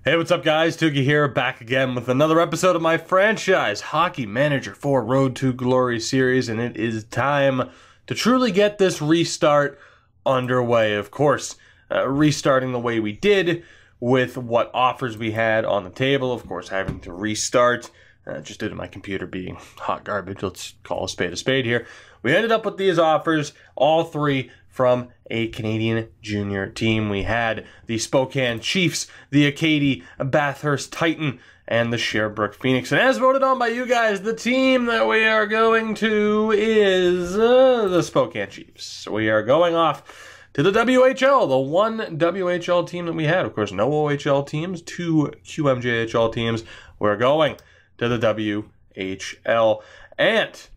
Hey, what's up guys? Toogie here, back again with another episode of my franchise Hockey Manager 4 Road to Glory series, and it is time to truly get this restart underway. Of course, restarting the way we did with what offers we had on the table. Of course, having to restart just due to my computer being hot garbage. Let's call a spade here. We ended up with these offers, all three from a Canadian junior team. We had the Spokane Chiefs, the Acadie Bathurst Titan, and the Sherbrooke Phoenix. And as voted on by you guys, the team that we are going to is the Spokane Chiefs. We are going off to the WHL, the one WHL team that we had. Of course, no OHL teams, two QMJHL teams. We're going to the WHL. And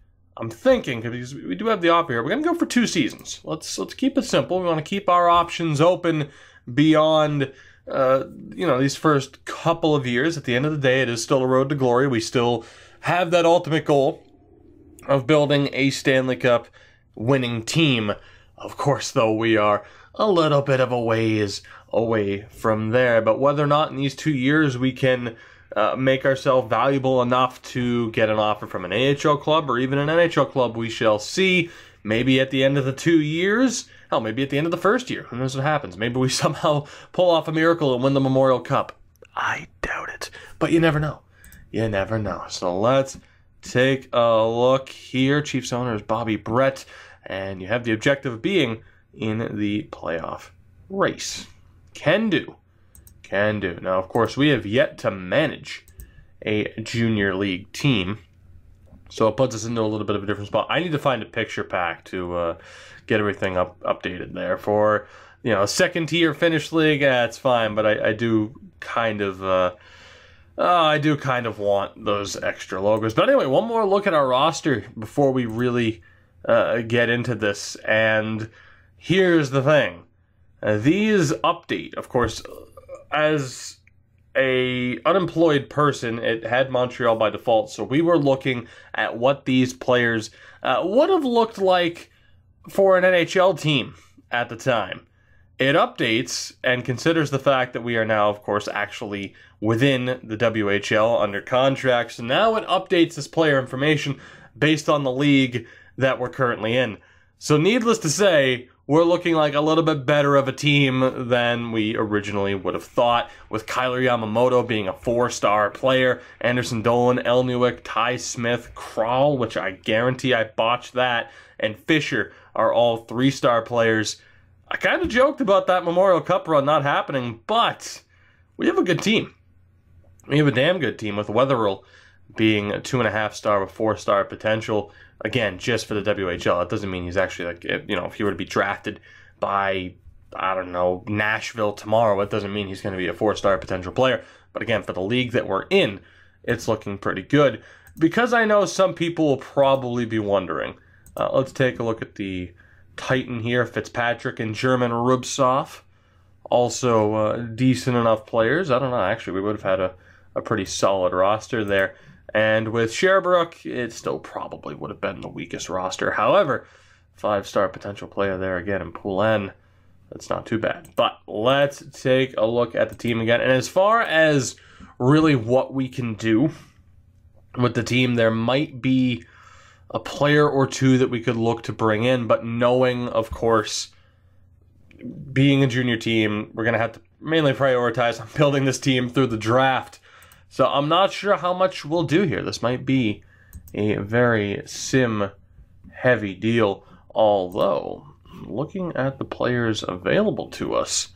I'm thinking, because we do have the offer here, we're going to go for 2 seasons. Let's keep it simple. We want to keep our options open beyond, these first couple of years. At the end of the day, it is still a road to glory. We still have that ultimate goal of building a Stanley Cup winning team. Of course, though, we are a little bit of a ways away from there. But whether or not in these 2 years we can make ourselves valuable enough to get an offer from an AHL club or even an NHL club, we shall see. Maybe at the end of the 2 years, hell, maybe at the end of the first year. Who knows what happens? Maybe we somehow pull off a miracle and win the Memorial Cup. I doubt it, but you never know. You never know. So let's take a look here. Chiefs owner is Bobby Brett, and you have the objective of being in the playoff race. Can do. Can do. Now, of course, we have yet to manage a junior league team, so it puts us into a little bit of a different spot. I need to find a picture pack to get everything updated there. For, a second-tier finish league, it's fine, but I do kind of want those extra logos. But anyway, one more look at our roster before we really get into this, and here's the thing. These update, of course. As a unemployed person, it had Montreal by default, so we were looking at what these players would have looked like for an NHL team at the time. It updates and considers the fact that we are now, of course, actually within the WHL under contract, so now it updates this player information based on the league that we're currently in. So needless to say, we're looking like a little bit better of a team than we originally would have thought, with Kyler Yamamoto being a 4-star player, Anderson Dolan, Elnuik, Ty Smith, Kral, which I guarantee I botched that, and Fisher are all 3-star players. I kind of joked about that Memorial Cup run not happening, but we have a good team. We have a damn good team, with Wetherill being a 2.5-star with 4-star potential. Again, just for the WHL. It doesn't mean he's actually, like, if he were to be drafted by, I don't know, Nashville tomorrow, it doesn't mean he's going to be a 4-star potential player. But again, for the league that we're in, it's looking pretty good. Because I know some people will probably be wondering, let's take a look at the Titan here, Fitzpatrick and German Rubtsov. Also decent enough players. I don't know, actually, we would have had a pretty solid roster there. And with Sherbrooke, it still probably would have been the weakest roster. However, 5-star potential player there again in Poulin. That's not too bad. But let's take a look at the team again. And as far as really what we can do with the team, there might be a player or two that we could look to bring in. But knowing, of course, being a junior team, we're going to have to mainly prioritize on building this team through the draft. So I'm not sure how much we'll do here. This might be a very sim-heavy deal. Although, looking at the players available to us,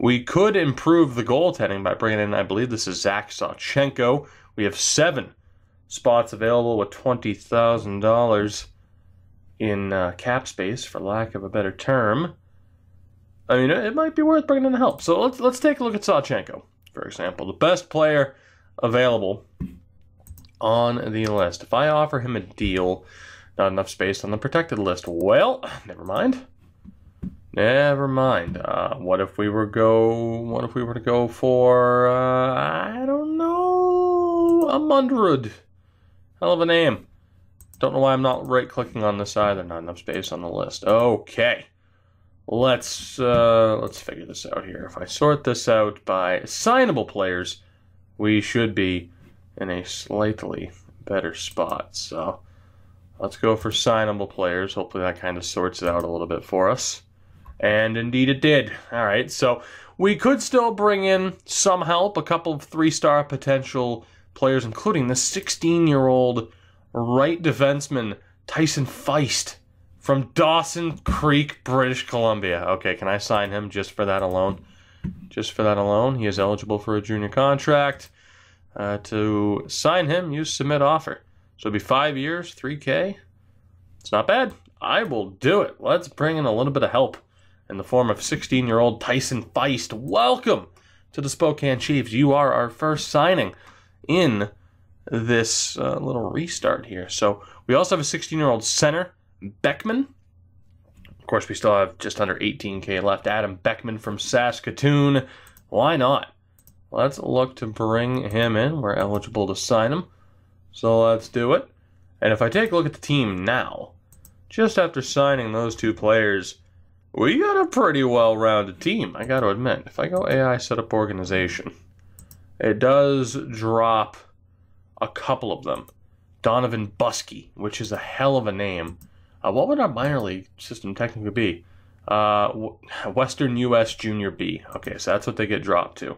we could improve the goaltending by bringing in, I believe this is Zach Sawchenko. We have 7 spots available with $20,000 in cap space, for lack of a better term. I mean, it might be worth bringing in the help. So let's take a look at Sawchenko, for example. The best player available on the list. If I offer him a deal, not enough space on the protected list. Well, never mind. Never mind. What if we were to go for I don't know, a Mundrud? Hell of a name. Don't know why I'm not right-clicking on this either. Not enough space on the list. Okay. let's figure this out here. If I sort this out by signable players, we should be in a slightly better spot. So let's go for signable players. Hopefully that kind of sorts it out a little bit for us. And indeed it did. All right, so we could still bring in some help, a couple of 3-star potential players, including the 16-year-old right defenseman Tyson Feist from Dawson Creek, British Columbia. Okay, can I sign him just for that alone? Just for that alone, he is eligible for a junior contract. To sign him, use submit offer. So it'll be 5 years, $3K. It's not bad. I will do it. Let's bring in a little bit of help in the form of 16-year-old Tyson Feist. Welcome to the Spokane Chiefs. You are our first signing in this little restart here. So we also have a 16-year-old center, Beckman. Of course, we still have just under 18K left. Adam Beckman from Saskatoon. Why not? Let's look to bring him in. We're eligible to sign him. So let's do it. And if I take a look at the team now, just after signing those two players, we got a pretty well-rounded team, I got to admit. If I go AI setup organization, it does drop a couple of them. Donovan Buskey, which is a hell of a name. What would our minor league system technically be? Western U.S. Junior B. Okay, so that's what they get dropped to.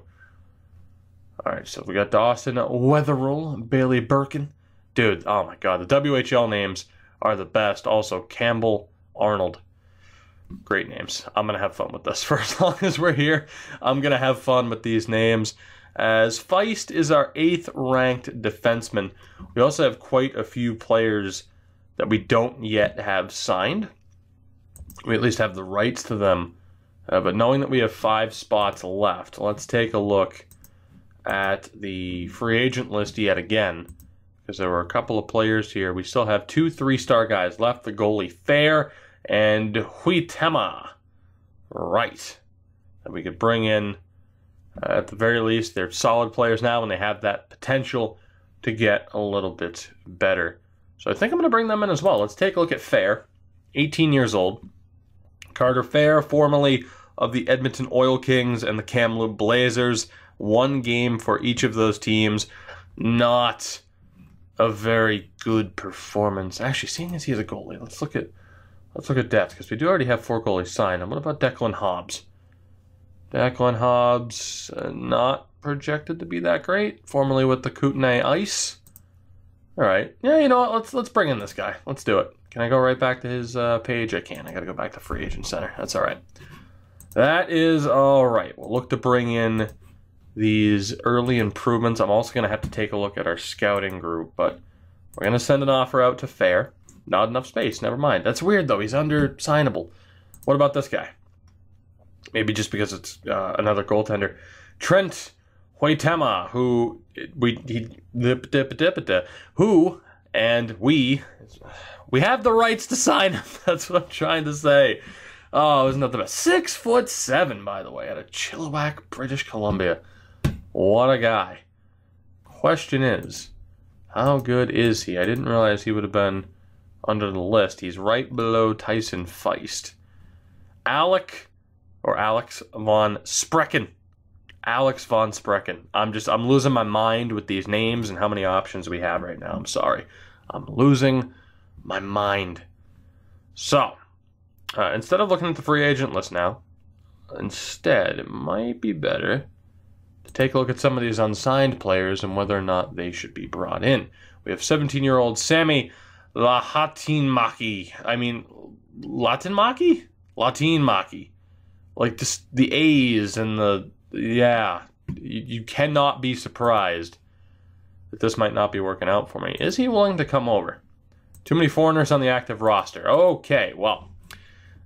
All right, so we got Dawson Wetherill, Bailey Birkin. Dude, oh my God, the WHL names are the best. Also, Campbell Arnold. Great names. I'm going to have fun with this for as long as we're here. I'm going to have fun with these names. As Feist is our 8th ranked defenseman. We also have quite a few players that we don't yet have signed. We at least have the rights to them. But knowing that we have 5 spots left, let's take a look at the free agent list yet again. Because there were a couple of players here. We still have 2 3-star guys left. The goalie Fair and Huitema. Right. That we could bring in. At the very least, they're solid players now, and they have that potential to get a little bit better. So I think I'm going to bring them in as well. Let's take a look at Fair, 18 years old. Carter Fair, formerly of the Edmonton Oil Kings and the Kamloops Blazers. 1 game for each of those teams. Not a very good performance. Actually, seeing as he's a goalie, let's look at depth, because we do already have 4 goalies signed. And what about Declan Hobbs? Declan Hobbs, not projected to be that great. Formerly with the Kootenay Ice. All right. Yeah, you know what? Let's bring in this guy. Let's do it. Can I go right back to his page? I can. I got to go back to Free Agent Center. That's all right. That is all right. We'll look to bring in these early improvements. I'm also going to have to take a look at our scouting group, but we're going to send an offer out to Fair. Not enough space. Never mind. That's weird, though. He's under signable. What about this guy? Maybe just because it's another goaltender. Trent Huitema, who we have the rights to sign him. That's what I'm trying to say. Oh, isn't that the best? 6'7", by the way, out of Chilliwack, British Columbia. What a guy. Question is, how good is he? I didn't realize he would have been under the list. He's right below Tyson Feist. Alex von Sprecken. Alex von Sprecken. I'm losing my mind with these names and how many options we have right now. I'm sorry. I'm losing my mind. So, instead of looking at the free agent list now, instead, it might be better to take a look at some of these unsigned players and whether or not they should be brought in. We have 17-year-old Sammy Lahatinmaki. I mean, Latinmaki? Latinmaki. Like, just the A's and the... Yeah. You cannot be surprised that this might not be working out for me. Is he willing to come over? Too many foreigners on the active roster. Okay, well...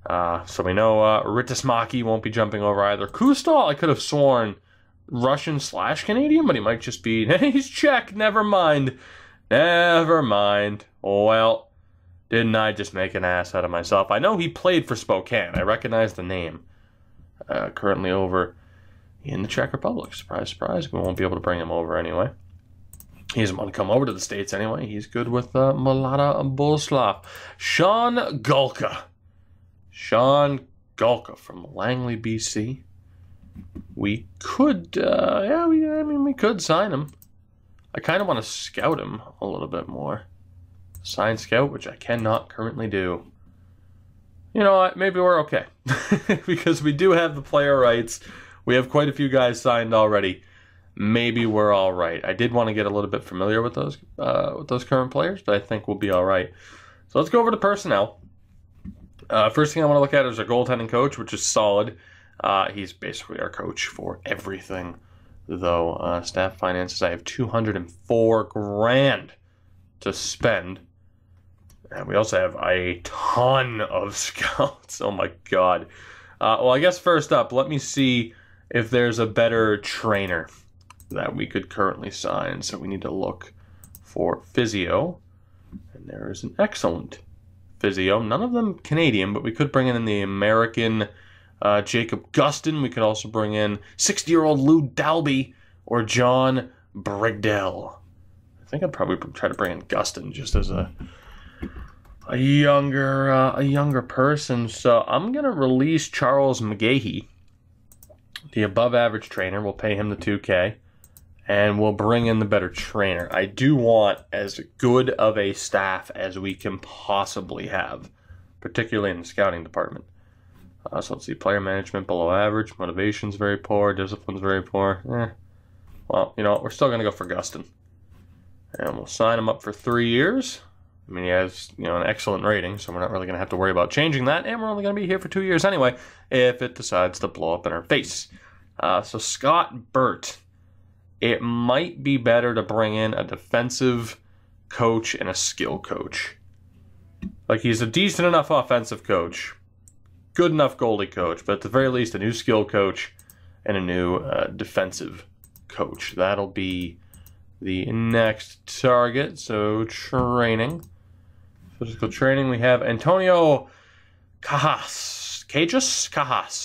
so we know Ritismaki won't be jumping over either. Kustal, I could have sworn Russian/Canadian, but he might just be... He's Czech, never mind. Never mind. Well, didn't I just make an ass out of myself? I know he played for Spokane. I recognize the name. Currently over in the Czech Republic. Surprise, surprise. We won't be able to bring him over anyway. He doesn't want to come over to the States anyway. He's good with Malata Boleslav. Sean Gulka. Sean Galka from Langley, BC. We could, we could sign him. I kind of want to scout him a little bit more. Sign scout, which I cannot currently do. You know what? Maybe we're okay. Because we do have the player rights. We have quite a few guys signed already. Maybe we're all right. I did want to get a little bit familiar with those current players, but I think we'll be all right. So let's go over to personnel. First thing I want to look at is our goaltending coach, which is solid. He's basically our coach for everything, though. Staff finances, I have $204,000 to spend. And we also have a ton of scouts. Oh my god. Well, I guess first up, let me see if there's a better trainer that we could currently sign. So we need to look for physio. And there is an excellent physio. None of them Canadian, but we could bring in the American Jacob Gustin. We could also bring in 60-year-old Lou Dalby or John Brigdell. I think I'd probably try to bring in Gustin just as a younger person. So I'm gonna release Charles McGahey, the above-average trainer. We'll pay him the $2K, and we'll bring in the better trainer. I do want as good of a staff as we can possibly have, particularly in the scouting department. So let's see, player management below average, motivation's very poor, discipline's very poor. Well, you know what, we're still gonna go for Gustin, and we'll sign him up for 3 years. I mean, he has, you know, an excellent rating, so we're not really going to have to worry about changing that, and we're only going to be here for 2 years anyway, if it decides to blow up in our face. So Scott Burt, it might be better to bring in a defensive coach and a skill coach. Like, he's a decent enough offensive coach, good enough goalie coach, but at the very least, a new skill coach and a new defensive coach. That'll be the next target. So training. Physical training, we have Antonio Cajas.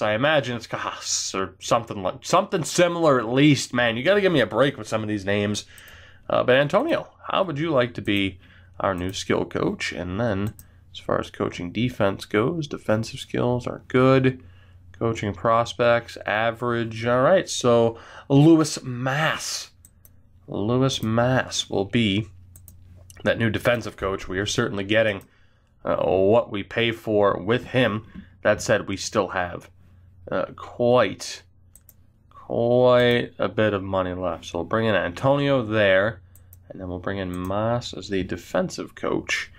I imagine it's Cajas or something similar at least. Man, you got to give me a break with some of these names. But Antonio, how would you like to be our new skill coach? And then, as far as coaching defense goes, defensive skills are good. Coaching prospects, average. All right, so Lewis Mass will be that new defensive coach. We are certainly getting what we pay for with him. That said, we still have quite a bit of money left. So we'll bring in Antonio there, and then we'll bring in Mas as the defensive coach.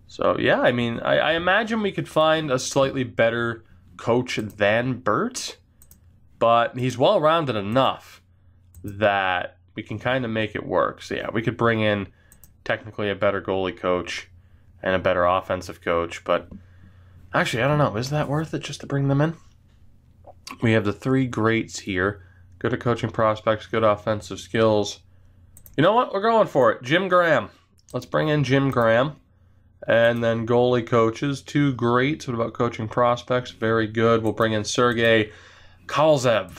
So yeah, I mean, I imagine we could find a slightly better coach than Burt, but he's well-rounded enough that we can kind of make it work. So yeah, we could bring in technically a better goalie coach and a better offensive coach, but actually, I don't know. Is that worth it just to bring them in? We have the 3 greats here. Good at coaching prospects, good offensive skills. You know what? We're going for it. Jim Graham. Let's bring in Jim Graham. And then goalie coaches, 2 greats. What about coaching prospects? Very good. We'll bring in Sergei Kalzev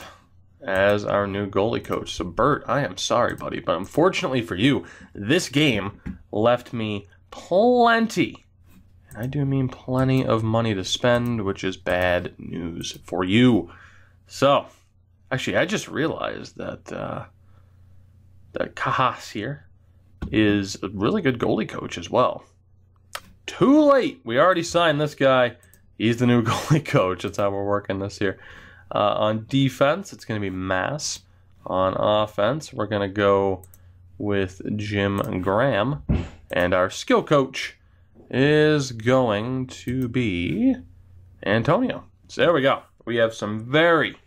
as our new goalie coach. So Bert, I am sorry, buddy, but unfortunately for you, this game left me plenty, and I do mean plenty of money to spend, which is bad news for you. So, actually, I just realized that that Cajas here is a really good goalie coach as well. Too late. We already signed this guy. He's the new goalie coach. That's how we're working this here. On defense, it's going to be Mass. On offense, we're going to go with Jim Graham. And our skill coach is going to be Antonio. So there we go. We have some very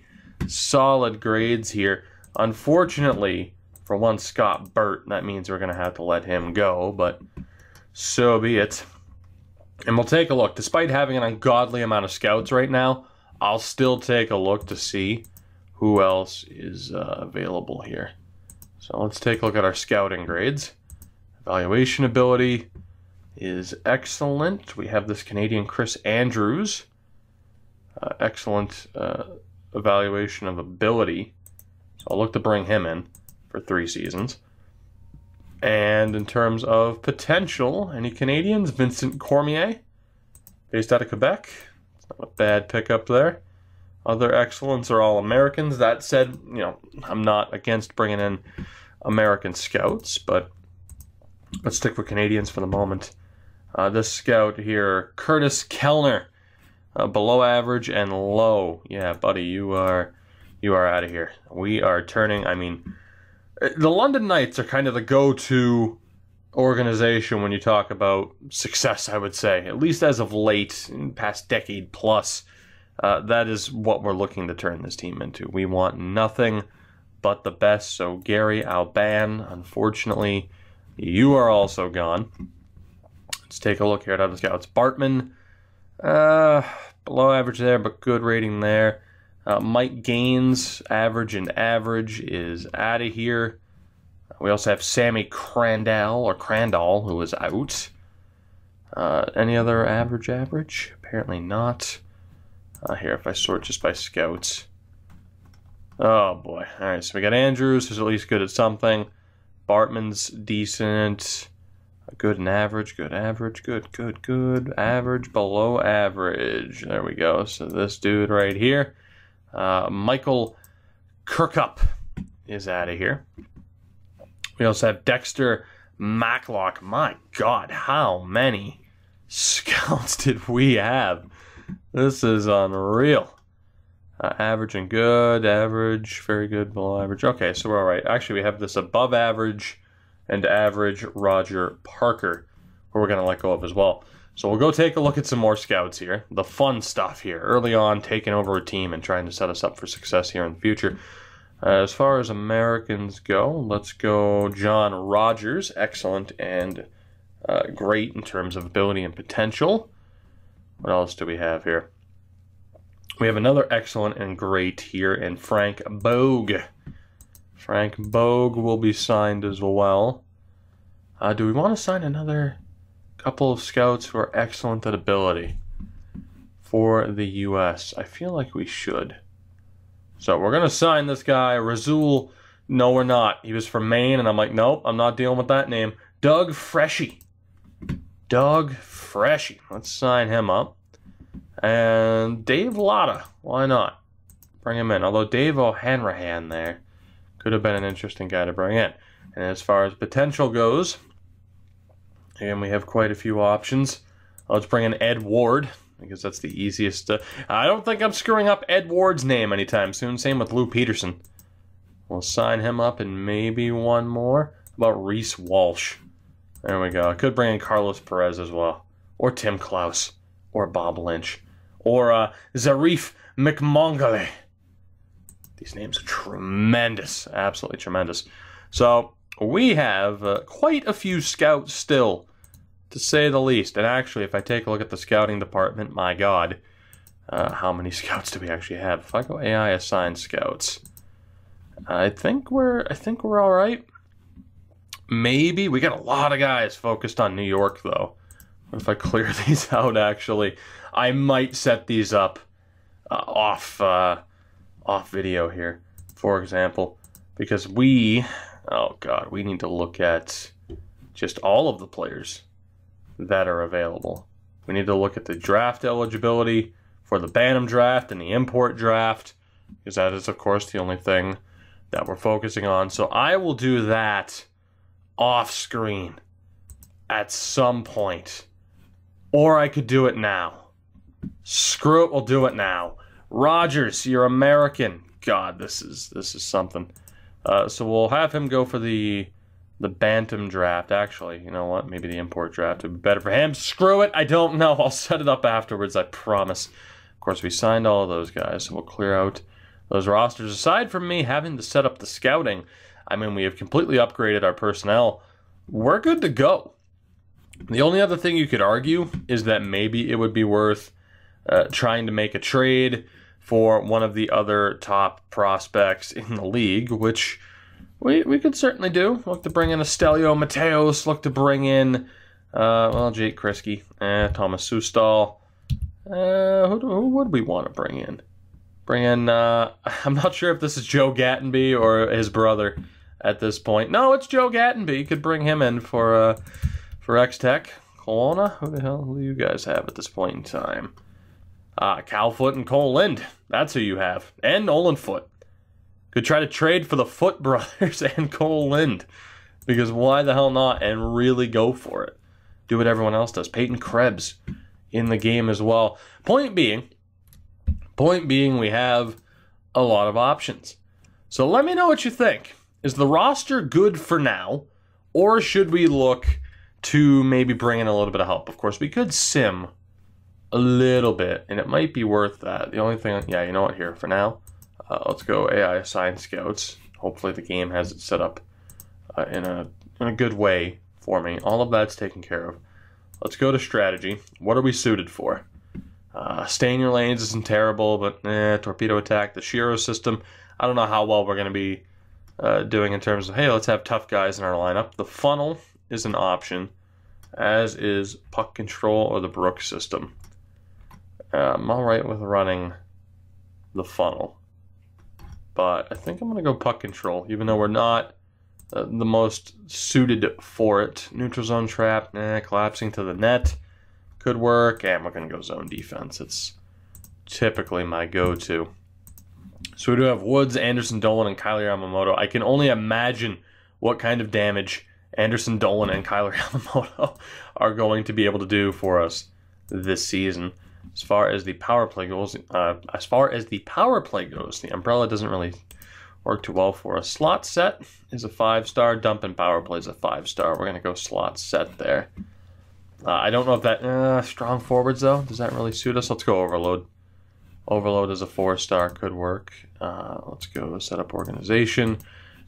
solid grades here. Unfortunately, for one Scott Burt, that means we're going to have to let him go, but so be it. And we'll take a look. Despite having an ungodly amount of scouts right now, I'll still take a look to see who else is available here. So let's take a look at our scouting grades. Evaluation ability is excellent. We have this Canadian Chris Andrews. Excellent evaluation of ability. So I'll look to bring him in for 3 seasons. And in terms of potential, any Canadians? Vincent Cormier, based out of Quebec. Not a bad pickup there. Other excellents are all Americans. That said, you know, I'm not against bringing in American scouts, but let's stick with Canadians for the moment. This scout here, Curtis Kellner, below average and low. Yeah, buddy, you are out of here. We are turning. I mean, the London Knights are kind of the go-to organization when you talk about success, I would say, at least as of late, in the past decade plus. That is what we're looking to turn this team into. We want nothing but the best. So Gary Alban, unfortunately, you are also gone. Let's take a look here at other scouts. Bartman, below average there, but good rating there. Mike Gaines, average and average, is out of here. We also have Sammy Crandall, who is out. Any other average? Apparently not. Here, if I sort just by scouts. Oh, boy. All right, so we got Andrews, who's at least good at something. Bartman's decent. Good and average, good, average, good. Average, below average. There we go. So this dude right here, Michael Kirkup, is out of here. We also have Dexter Matlock. My God, how many scouts did we have? This is unreal. Average and good, average, very good, below average. Okay, so we're all right. Actually, we have this above average and average Roger Parker, who we're going to let go of as well. So we'll go take a look at some more scouts here. The fun stuff here, early on, taking over a team and trying to set us up for success here in the future. As far as Americans go, let's go John Rogers. Excellent and great in terms of ability and potential. What else do we have here? We have another excellent and great here in Frank Bogue. Frank Bogue will be signed as well. Do we want to sign another couple of scouts who are excellent at ability for the U.S.? I feel like we should. So we're going to sign this guy, Razul. No, we're not. He was from Maine, and I'm like, nope, I'm not dealing with that name. Doug Freshy. Doug Freshy. Let's sign him up. And Dave Latta. Why not? Bring him in. Although Dave O'Hanrahan there could have been an interesting guy to bring in. And as far as potential goes, again, we have quite a few options. Let's bring in Ed Ward, because that's the easiest. I don't think I'm screwing up Ed Ward's name anytime soon. Same with Lou Peterson. We'll sign him up and maybe one more. How about Reese Walsh? There we go. I could bring in Carlos Perez as well. Or Tim Klaus. Or Bob Lynch. Or Zarif McMongole. These names are tremendous. Absolutely tremendous. So we have quite a few scouts still, to say the least. And actually, if I take a look at the scouting department, my God, how many scouts do we actually have? If I go AI assign scouts, I think we're all right. Maybe we got a lot of guys focused on New York though. If I clear these out, actually, I might set these up off video here, for example, because oh God, we need to look at just all of the players that are available. We need to look at the draft eligibility for the Bantam draft and the import draft, because that is, of course, the only thing that we're focusing on. So I will do that off screen at some point, or I could do it now. Screw it, we'll do it now. Rogers, you're American. God, this is something. So we'll have him go for the Bantam draft. Actually, you know what? Maybe the import draft would be better for him. Screw it, I don't know. I'll set it up afterwards, I promise. Of course, we signed all of those guys, so we'll clear out those rosters. Aside from me having to set up the scouting, I mean, we have completely upgraded our personnel. We're good to go. The only other thing you could argue is that maybe it would be worth trying to make a trade for one of the other top prospects in the league, which we could certainly do. Look to bring in Estelio Mateos, look to bring in, Jake Krisky, Thomas Sustal. Who would we want to bring in? I'm not sure if this is Joe Gattenby or his brother at this point. No, it's Joe Gattenby. Could bring him in for X-Tech. Kelowna? Who the hell do you guys have at this point in time? Cal Foot and Cole Lind. That's who you have. And Nolan Foot. Could try to trade for the Foot brothers and Cole Lind. Because why the hell not? And really go for it. Do what everyone else does. Peyton Krebs in the game as well. Point being, we have a lot of options. So let me know what you think. Is the roster good for now? Or should we look to maybe bring in a little bit of help? Of course, we could sim a little bit, and it might be worth that. The only thing, yeah, you know what, here, for now, let's go AI assign scouts. Hopefully the game has it set up in a good way for me. All of that's taken care of. Let's go to strategy. What are we suited for? Stay in your lanes isn't terrible, but torpedo attack, the Shiro system. I don't know how well we're going to be doing in terms of, hey, let's have tough guys in our lineup. The funnel is an option, as is puck control or the Brook system. I'm alright with running the funnel, but I think I'm going to go puck control, even though we're not the most suited for it. Neutral zone trap, collapsing to the net could work, and we're going to go zone defense. It's typically my go-to. So we do have Woods, Anderson, Dolan, and Kyler Yamamoto. I can only imagine what kind of damage Anderson, Dolan, and Kyler Yamamoto are going to be able to do for us this season. As far as the power play goes, the umbrella doesn't really work too well for us. Slot set is a 5-star. Dump and power play is a 5-star. We're going to go slot set there. I don't know if that... strong forwards, though. Does that really suit us? Let's go overload. Overload is a 4-star. Could work. Let's go set up organization.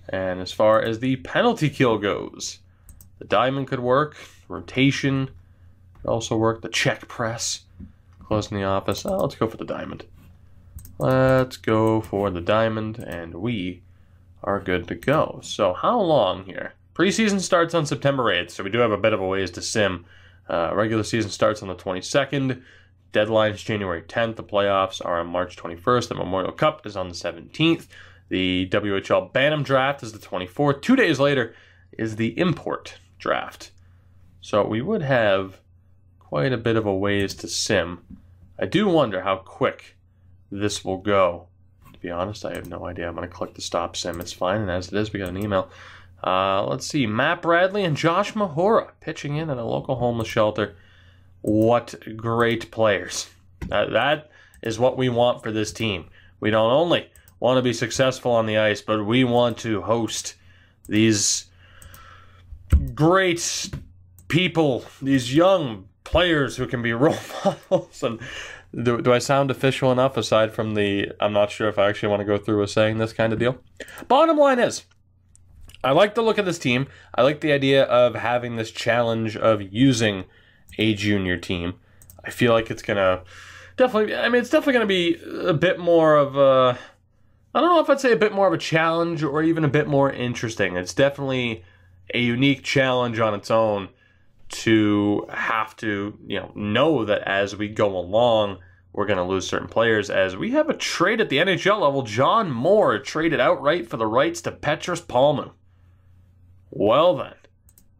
And as far as the penalty kill goes, the diamond could work. Rotation could also work. The check press. Closing the office. Let's go for the diamond. Let's go for the diamond, and we are good to go. So how long here? Preseason starts on September 8th, so we do have a bit of a ways to sim. Regular season starts on the 22nd. Deadline is January 10th. The playoffs are on March 21st. The Memorial Cup is on the 17th. The WHL Bantam Draft is the 24th. 2 days later is the import draft. So we would have quite a bit of a ways to sim. I do wonder how quick this will go. To be honest, I have no idea. I'm going to click the stop sim. It's fine, and as it is, we got an email. Let's see. Matt Bradley and Josh Mahora pitching in at a local homeless shelter. What great players. That is what we want for this team. We don't only want to be successful on the ice, but we want to host these great people, these young players who can be role models. And do I sound official enough, aside from the I'm not sure if I actually want to go through with saying this kind of deal? Bottom line is, I like the look of this team. I like the idea of having this challenge of using a junior team. I feel like it's going to it's definitely going to be a bit more of a, I don't know if I'd say a bit more of a challenge or even a bit more interesting. It's definitely a unique challenge on its own to have to, know that as we go along, we're going to lose certain players. As we have a trade at the NHL level, John Moore traded outright for the rights to Petrus Palmu. Well then,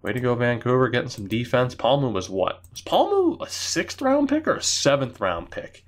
way to go, Vancouver, getting some defense. Palmu was what? Was Palmu a 6th round pick or a 7th round pick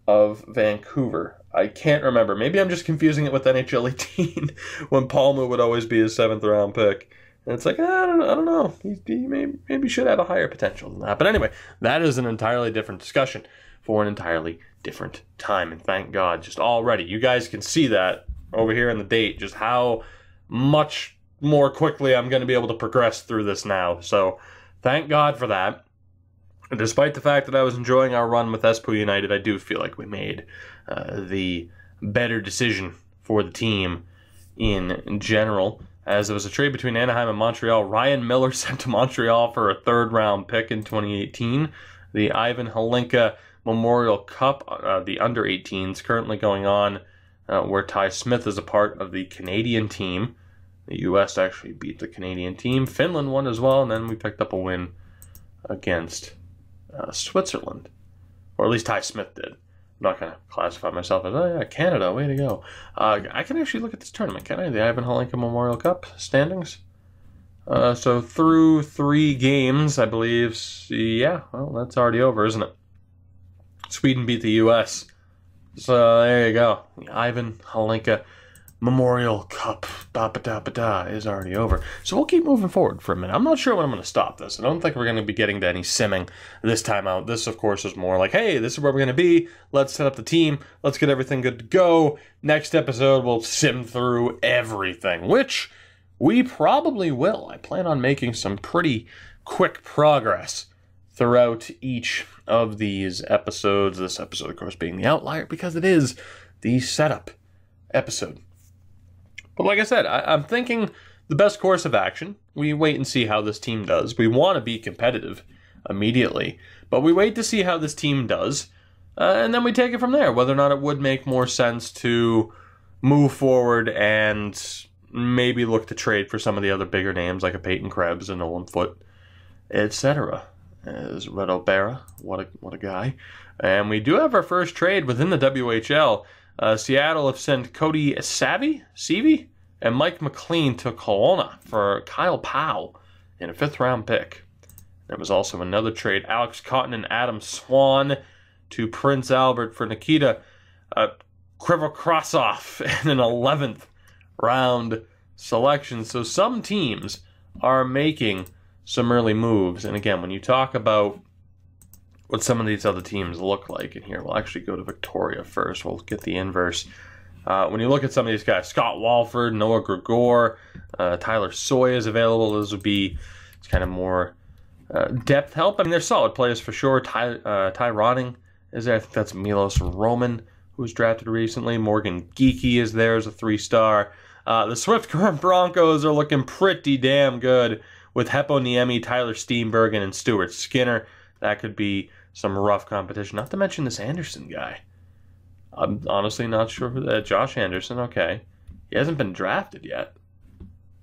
of Vancouver? I can't remember. Maybe I'm just confusing it with NHL 18 when Palmu would always be a 7th round pick. And it's like, I don't know. He maybe should have a higher potential than that. But anyway, that is an entirely different discussion for an entirely different time. And thank God, just already, you guys can see that over here in the date, just how much more quickly I'm going to be able to progress through this now. So thank God for that. And despite the fact that I was enjoying our run with Espoo United, I do feel like we made the better decision for the team in general. As it was a trade between Anaheim and Montreal, Ryan Miller sent to Montreal for a 3rd round pick in 2018. The Ivan Halinka Memorial Cup, the under-18s, currently going on, where Ty Smith is a part of the Canadian team. The U.S. actually beat the Canadian team. Finland won as well, and then we picked up a win against Switzerland. Or at least Ty Smith did. I'm not going to classify myself as, oh yeah, Canada, way to go. I can actually look at this tournament, can I? The Ivan Halinka Memorial Cup standings. So through 3 games, I believe, yeah, well, that's already over, isn't it? Sweden beat the U.S. So there you go. The Ivan Halenka Memorial Cup is already over. So we'll keep moving forward for a minute. I'm not sure when I'm going to stop this. I don't think we're going to be getting to any simming this time out. This, of course, is more like, hey, this is where we're going to be. Let's set up the team. Let's get everything good to go. Next episode, we'll sim through everything, which we probably will. I plan on making some pretty quick progress throughout each of these episodes. This episode, of course, being the outlier because it is the setup episode. But like I said, I'm thinking the best course of action, we wait and see how this team does. We want to be competitive immediately, but we wait to see how this team does, and then we take it from there, whether or not it would make more sense to move forward and maybe look to trade for some of the other bigger names like a Peyton Krebs, a Nolan Foote, etc. As Red O'Bara, what a guy. And we do have our first trade within the WHL. Seattle have sent Cody Seavey, and Mike McLean to Kelowna for Kyle Powell in a 5th-round pick. There was also another trade, Alex Cotton and Adam Swan to Prince Albert for Nikita Krivokrasov and an 11th round selection. So some teams are making some early moves. And again, when you talk about what some of these other teams look like in here, we'll actually go to Victoria first. We'll get the inverse. When you look at some of these guys, Scott Walford, Noah Gregor, Tyler Soy is available. Those would be kind of more depth help. I mean, they're solid players for sure. Ty Ronning is there. I think that's Milos Roman, who was drafted recently. Morgan Geeky is there as a 3-star. The Swift Current Broncos are looking pretty damn good with Heppo Niemi, Tyler Steenbergen, and Stuart Skinner. That could be some rough competition. Not to mention this Anderson guy. I'm honestly not sure who that Josh Anderson. Okay, he hasn't been drafted yet.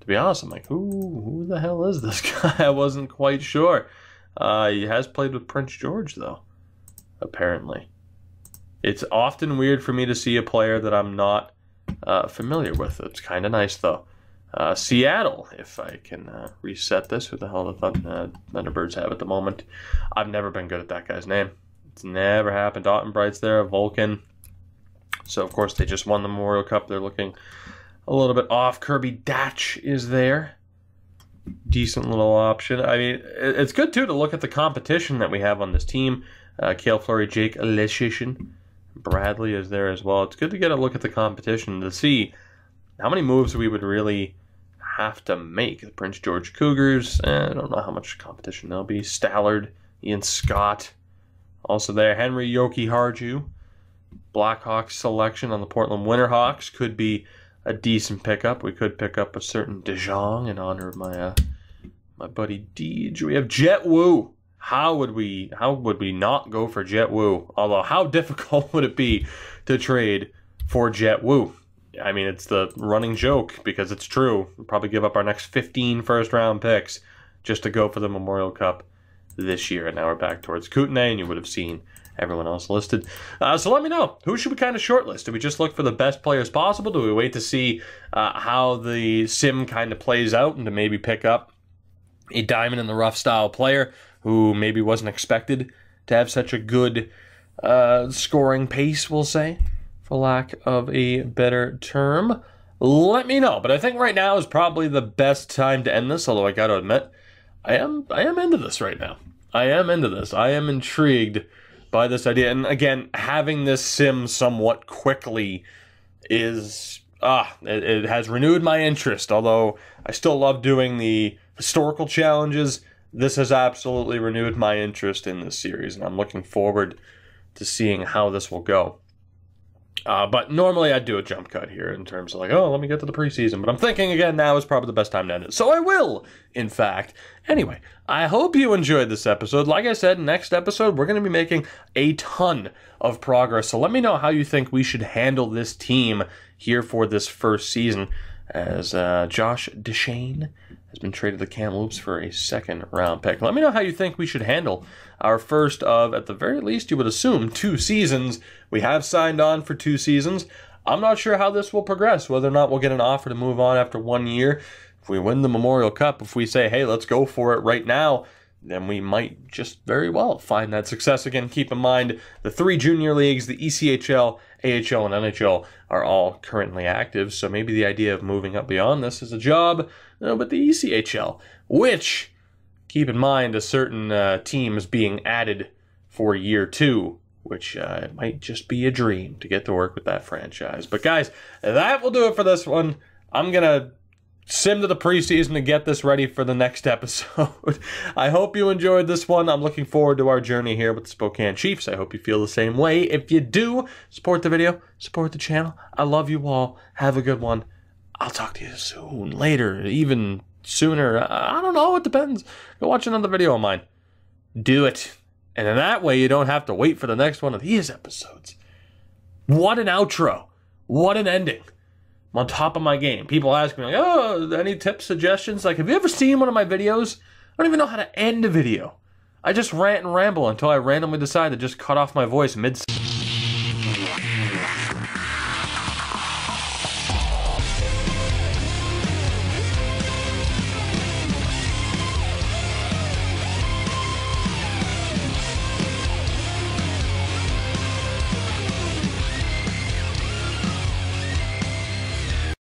To be honest, I'm like, who the hell is this guy? I wasn't quite sure. He has played with Prince George though, apparently. It's often weird for me to see a player that I'm not familiar with. It's kind of nice though. Seattle, if I can reset this. Who the hell the Thunderbirds have at the moment? I've never been good at that guy's name. It's never happened. Ottenbright's there, Vulcan. So, of course, they just won the Memorial Cup. They're looking a little bit off. Kirby Datch is there. Decent little option. I mean, it's good, too, to look at the competition that we have on this team. Cale Fleury, Jake Leshishin. Bradley is there as well. It's good to get a look at the competition to see how many moves we would really have to make. The Prince George Cougars, I don't know how much competition there'll be. Stallard, Ian Scott, also there. Henry Yoki Harju. Blackhawks selection on the Portland Winterhawks could be a decent pickup. We could pick up a certain De Jong in honor of my my buddy Deej. We have Jet Wu. How would we not go for Jet Wu? Although, how difficult would it be to trade for Jet Wu? I mean, it's the running joke because it's true. We'll probably give up our next 15 first-round picks just to go for the Memorial Cup this year. And now we're back towards Kootenay, and you would have seen everyone else listed. So let me know. Who should we kind of shortlist? Do we just look for the best players possible? Do we wait to see how the sim kind of plays out and to maybe pick up a diamond-in-the-rough style player who maybe wasn't expected to have such a good scoring pace, we'll say, for lack of a better term? Let me know. But I think right now is probably the best time to end this, although I got to admit, I am into this right now. I am into this. I am intrigued by this idea. And again, having this sim somewhat quickly is, it has renewed my interest. Although I still love doing the historical challenges, this has absolutely renewed my interest in this series. And I'm looking forward to seeing how this will go. But normally I'd do a jump cut here in terms of like, oh, let me get to the preseason. But I'm thinking, again, now is probably the best time to end it. So I will, in fact. Anyway, I hope you enjoyed this episode. Like I said, next episode, we're going to be making a ton of progress. So let me know how you think we should handle this team here for this first season, as Josh Deshane has been traded to Kamloops for a 2nd-round pick. Let me know how you think we should handle our first of, at the very least, you would assume, 2 seasons. We have signed on for 2 seasons. I'm not sure how this will progress, whether or not we'll get an offer to move on after 1 year. If we win the Memorial Cup, if we say, hey, let's go for it right now, then we might just very well find that success again. Keep in mind, the 3 junior leagues, the ECHL, AHL, and NHL, are all currently active, so maybe the idea of moving up beyond this is a job with the ECHL, which, keep in mind, a certain team is being added for year 2, which it might just be a dream to get to work with that franchise. But guys, that will do it for this one. I'm going to sim to the preseason to get this ready for the next episode. I hope you enjoyed this one. I'm looking forward to our journey here with the Spokane Chiefs. I hope you feel the same way. If you do, support the video, support the channel. I love you all. Have a good one. I'll talk to you soon, later, even sooner. I don't know. It depends. Go watch another video of mine. Do it. And in that way, you don't have to wait for the next one of these episodes. What an outro. What an ending. I'm on top of my game. People ask me, like, oh, any tips, suggestions? Like, have you ever seen one of my videos? I don't even know how to end a video. I just rant and ramble until I randomly decide to just cut off my voice mid-